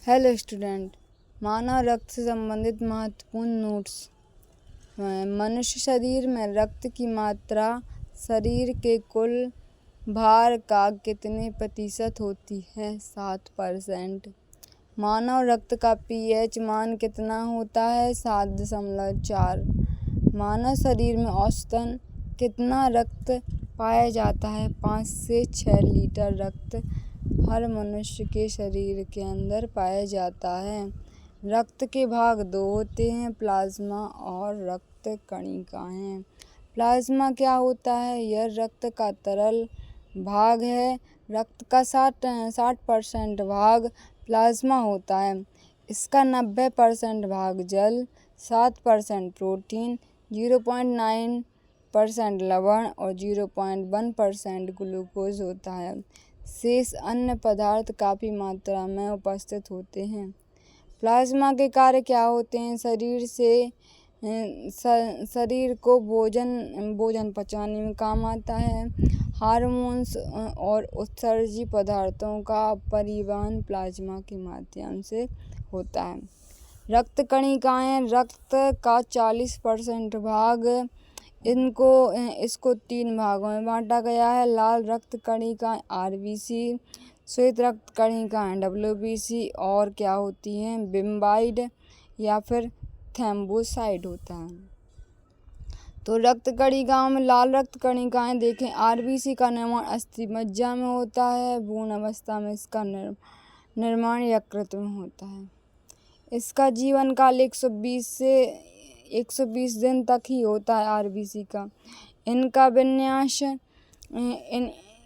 Hello student, मानव रक्त से संबंधित महत्वपूर्ण नोट्स। मनुष्य शरीर में रक्त की मात्रा शरीर के कुल भार का कितने प्रतिशत होती है? 7%। मानव रक्त का pH मान कितना होता है? 7.4। मानव शरीर में औसतन कितना रक्त पाया जाता है? 5 से 6 लीटर रक्त हर मनुष्य के शरीर के अंदर पाया जाता है। रक्त के भाग दो होते हैं, प्लाज्मा और रक्त कणिकाएं। प्लाज्मा क्या होता है? यह रक्त का तरल भाग है। रक्त का 60% भाग प्लाज्मा होता है। इसका 90% भाग जल, 7% प्रोटीन, 0.9% लवण और 0.1% ग्लूकोज होता है। शेष अन्य पदार्थ काफ़ी मात्रा में उपस्थित होते हैं। प्लाज्मा के कार्य क्या होते हैं? शरीर को भोजन पचाने में काम आता है। हार्मोन्स और उत्सर्जी पदार्थों का परिवहन प्लाज्मा के माध्यम से होता है। रक्त कणिकाएं, रक्त का 40% भाग, इसको 3 भागों में बांटा गया है। लाल रक्त कणिकाएं RBC, श्वेत रक्त कणिकाएं WBC और क्या होती हैं? बिम्बाइड या फिर थैम्बोसाइट होता है। तो रक्त कणिकाओं में लाल रक्त कणिकाएं देखें। RBC का निर्माण अस्थि मज्जा में होता है। भ्रूण अवस्था में इसका निर्माण यकृत में होता है। इसका जीवन काल 120 दिन तक ही होता है RBC का।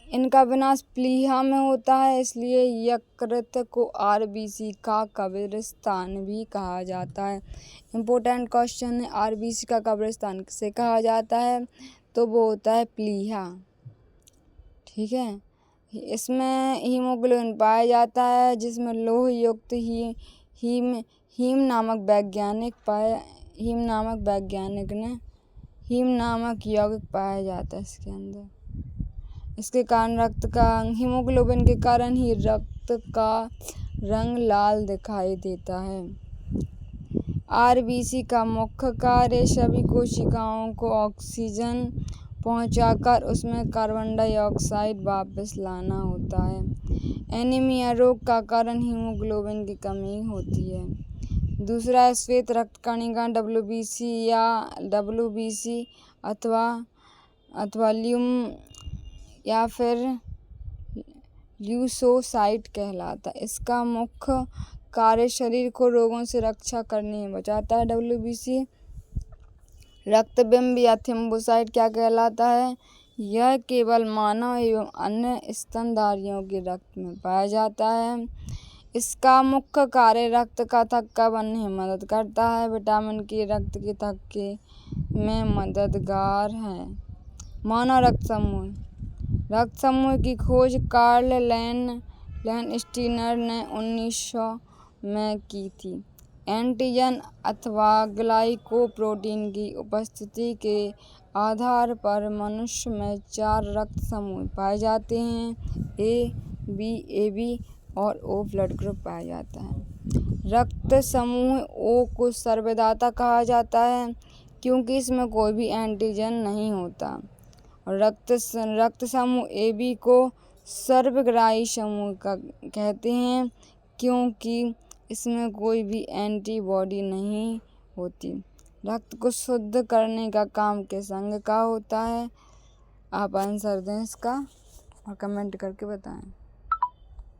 इनका विनाश प्लीहा में होता है, इसलिए यकृत को RBC का कब्रिस्तान भी कहा जाता है। इम्पोर्टेंट क्वेश्चन है, RBC का कब्रिस्तान किसे कहा जाता है? तो वो होता है प्लीहा। ठीक है। इसमें हीमोग्लोबिन पाया जाता है, जिसमें लोह युक्त हीम नामक यौगिक पाया जाता है इसके अंदर। इसके कारण हीमोग्लोबिन के कारण ही रक्त का रंग लाल दिखाई देता है। RBC का मुख्य कार्य सभी कोशिकाओं को ऑक्सीजन पहुंचाकर उसमें कार्बन डाइऑक्साइड वापस लाना होता है। एनीमिया रोग का कारण हीमोग्लोबिन की कमी होती है। दूसरा है श्वेत रक्त कणिका WBC अथवा ल्यूकोसाइट कहलाता है। इसका मुख्य कार्य शरीर को रोगों से रक्षा करने में बचाता है। WBC रक्तबिंब या थिम्बोसाइट क्या कहलाता है? यह केवल मानव एवं अन्य स्तनधारियों के रक्त में पाया जाता है। इसका मुख्य कार्य रक्त का थक्का बनने में मदद करता है। विटामिन के रक्त के थक्के में मददगार है। मानव रक्त समूह की खोज कार्ल लैंडस्टीनर ने 1900 में की थी। एंटीजन अथवा ग्लाइकोप्रोटीन की उपस्थिति के आधार पर मनुष्य में 4 रक्त समूह पाए जाते हैं। A, B, AB और O ब्लड ग्रुप पाया जाता है। रक्त समूह O को सर्वदाता कहा जाता है, क्योंकि इसमें कोई भी एंटीजन नहीं होता। और रक्त समूह AB को सर्वग्राही समूह कहते हैं, क्योंकि इसमें कोई भी एंटीबॉडी नहीं होती। रक्त को शुद्ध करने का काम किस अंग का होता है? आप आंसर दें इसका और कमेंट करके बताएं।